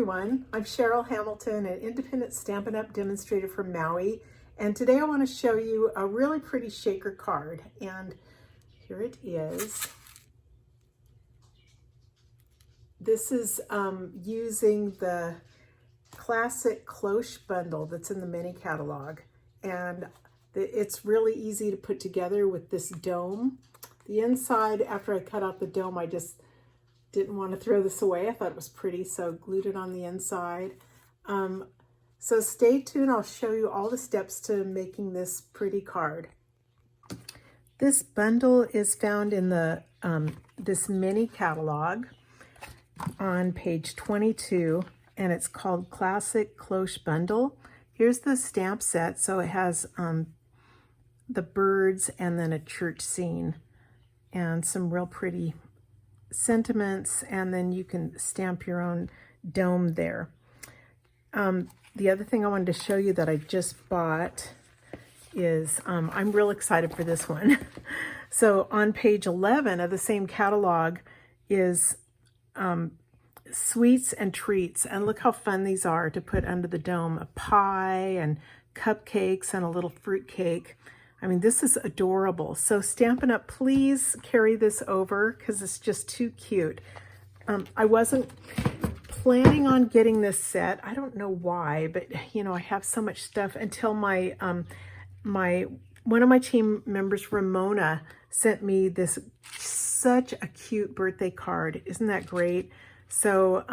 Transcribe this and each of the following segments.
everyone, I'm Cheryl Hamilton, an independent Stampin' Up! Demonstrator from Maui, and today I want to show you a really pretty shaker card, and here it is. This is using the Classic Cloche Bundle that's in the mini catalog, and it's really easy to put together with this dome. The inside, after I cut out the dome, I just didn't want to throw this away. I thought it was pretty, so glued it on the inside. So stay tuned. I'll show you all the steps to making this pretty card. This bundle is found in the this mini catalog on page 22, and it's called Classic Cloche Bundle. Here's the stamp set. So it has the birds and then a church scene and some real pretty sentiments, and then you can stamp your own dome there. The other thing I wanted to show you that I just bought is, I'm real excited for this one. So on page 11 of the same catalog is sweets and treats, and look how fun these are to put under the dome. A pie and cupcakes and a little fruit cake. I mean, this is adorable. So Stampin' Up!, please carry this over because it's just too cute. I wasn't planning on getting this set. I don't know why, but you know, I have so much stuff until my one of my team members, Ramona, sent me this such a cute birthday card. Isn't that great? So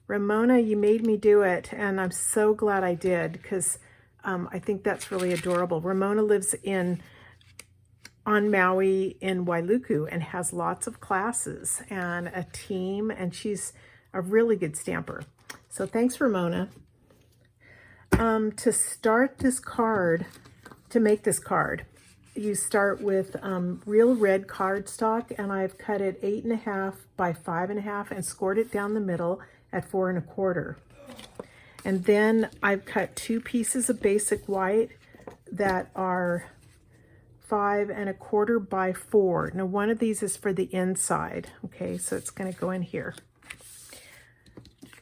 Ramona, you made me do it, and I'm so glad I did because I think that's really adorable. Ramona lives on Maui in Wailuku and has lots of classes and a team, and she's a really good stamper. So thanks, Ramona. To start this card, to make this card, you start with real red cardstock, and I've cut it 8.5 by 5.5 and scored it down the middle at 4 1/4. And then I've cut 2 pieces of basic white that are 5 1/4 by 4. Now one of these is for the inside. Okay, so it's going to go in here.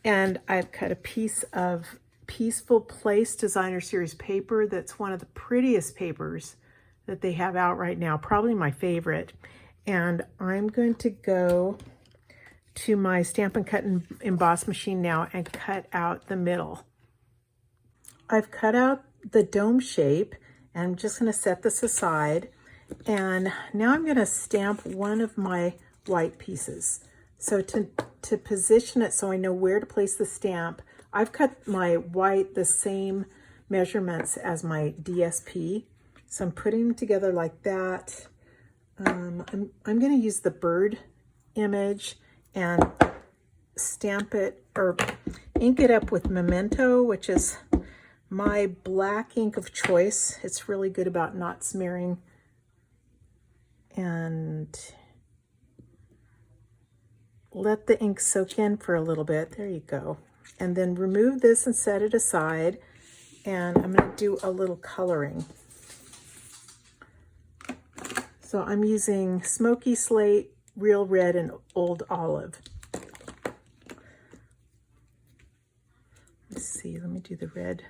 And I've cut a piece of Peaceful Place Designer Series paper that's one of the prettiest papers that they have out right now, probably my favorite. And I'm going to go to my Stampin' Cut and Emboss machine now and cut out the middle. I've cut out the dome shape, and I'm just going to set this aside. And now I'm going to stamp one of my white pieces. So to position it so I know where to place the stamp, I've cut my white the same measurements as my DSP. So I'm putting them together like that. I'm going to use the bird image and stamp it or ink it up with Memento, which is my black ink of choice. It's really good about not smearing. And let the ink soak in for a little bit. There you go. And then remove this and set it aside. And I'm going to do a little coloring. So I'm using Smoky Slate, Real Red, and Old Olive. Let's see, let me do the red.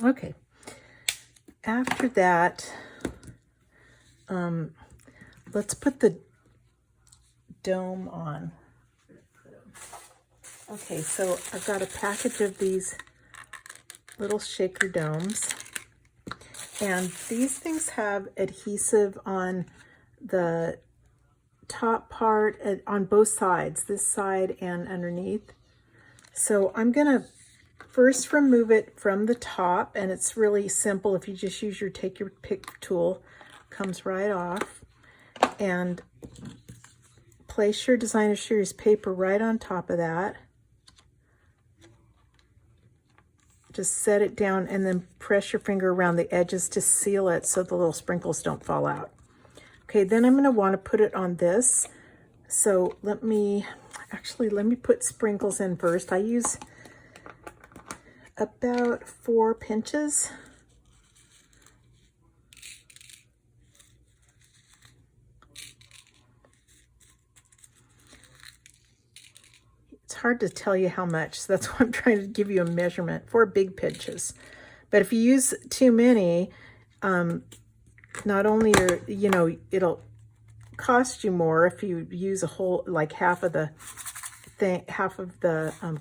Okay, after that, let's put the dome on. Okay, so I've got a package of these little shaker domes. And these things have adhesive on the top part on both sides, this side and underneath. So I'm gonna first remove it from the top, and it's really simple. If you just use your take your pick tool, comes right off. And place your designer series paper right on top of that. Just set it down and then press your finger around the edges to seal it so the little sprinkles don't fall out. Okay, then I'm going to want to put it on this. So let me put sprinkles in first. I use about 4 pinches. It's hard to tell you how much, so that's why I'm trying to give you a measurement. 4 big pinches. But if you use too many, not only are, it'll cost you more if you use a whole, like half of the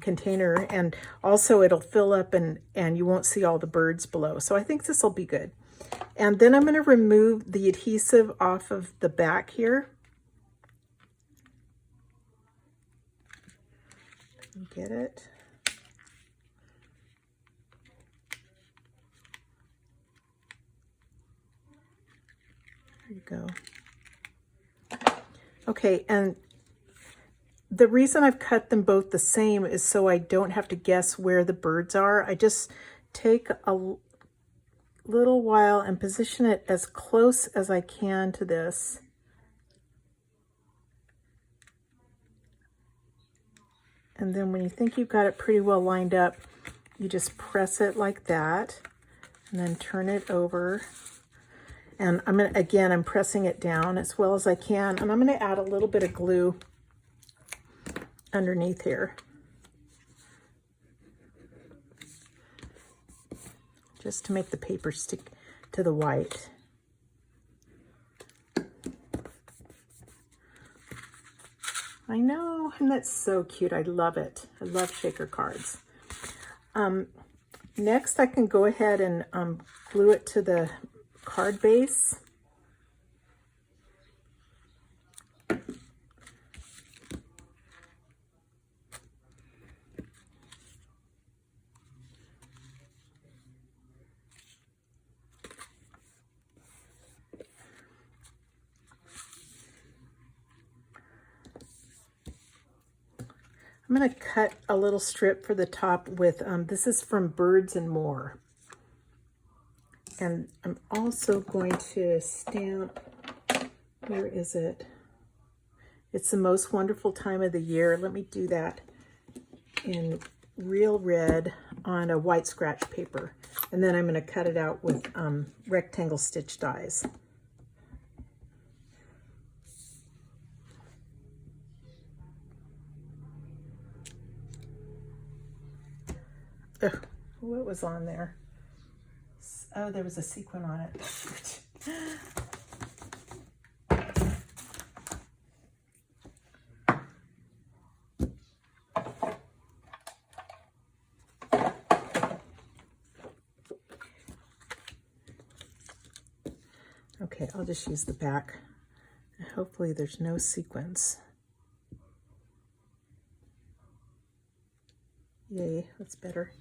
container, and also it'll fill up and you won't see all the birds below. So I think this will be good. And then I'm going to remove the adhesive off of the back here. Get it? There you go. Okay, and the reason I've cut them both the same is so I don't have to guess where the birds are. I just take a little while and position it as close as I can to this. And then when you think you've got it pretty well lined up, you just press it like that and then turn it over. And I'm pressing it down as well as I can. And I'm going to add a little bit of glue underneath here. Just to make the paper stick to the white. I know, and that's so cute. I love it. I love shaker cards. Next, I can go ahead and glue it to the card base. I'm going to cut a little strip for the top with, this is from Birds and More. And I'm also going to stamp, where is it? It's the most wonderful time of the year. Let me do that in real red on a white scratch paper. And then I'm going to cut it out with rectangle stitch dies. Ugh, what was on there? Oh, there was a sequin on it. Okay, I'll just use the back. Hopefully there's no sequins. Yay, that's better.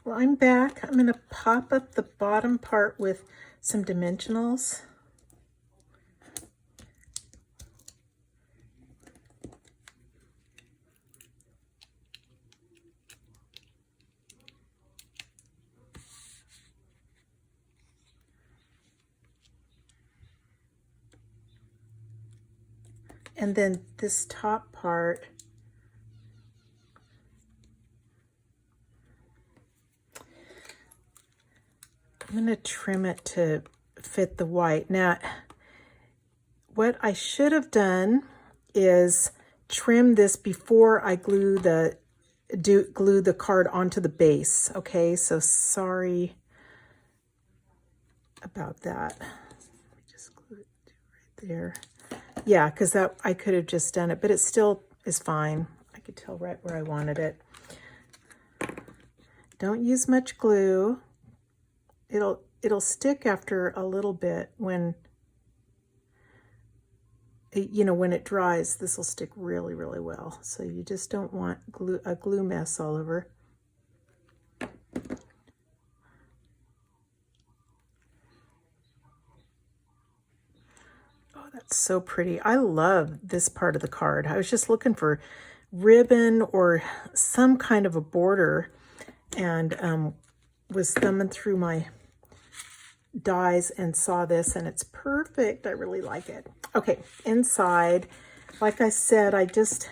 Well, I'm back. I'm going to pop up the bottom part with some dimensionals. And then this top part, I'm going to trim it to fit the white. Now, what I should have done is trim this before I glue the card onto the base. Okay, so sorry about that. Let me just glue it right there. Yeah, because I could have just done it, but it still is fine. could tell right where I wanted it. Don't use much glue. It'll stick after a little bit when, you know, when it dries. This will stick really, really well. So you just don't want a glue mess all over. Oh, that's so pretty. I love this part of the card. I was just looking for ribbon or some kind of a border, and was thumbing through my dies and saw this, and it's perfect. I really like it. Okay, inside, like I said, I just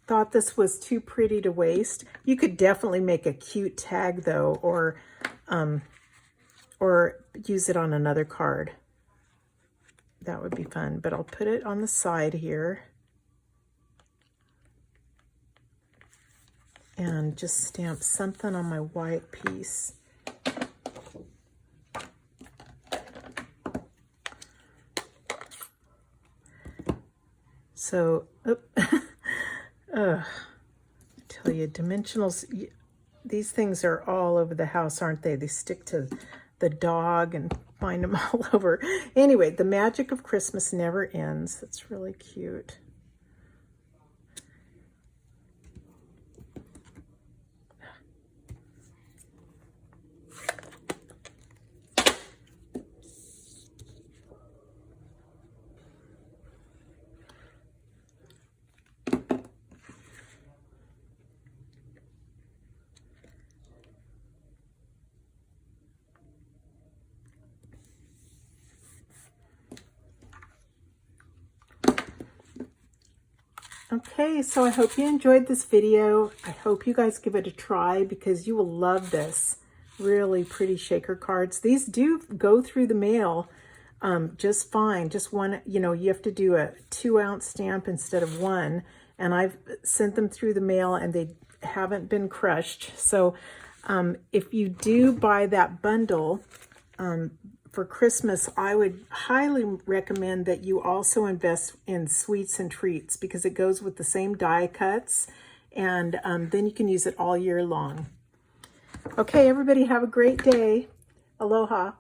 thought this was too pretty to waste. You could definitely make a cute tag though, or use it on another card. That would be fun, but I'll put it on the side here and just stamp something on my white piece. So, I tell you, dimensionals, these things are all over the house, aren't they? They stick to the dog and find them all over. Anyway, the magic of Christmas never ends. That's really cute. Okay, so I hope you enjoyed this video. I hope you guys give it a try because you will love this. Really pretty shaker cards. These do go through the mail just fine. Just one, you know, you have to do a 2-ounce stamp instead of 1. And I've sent them through the mail and they haven't been crushed. So if you do buy that bundle, for Christmas, I would highly recommend that you also invest in sweets and treats because it goes with the same die cuts, and then you can use it all year long. Okay, everybody have a great day. Aloha.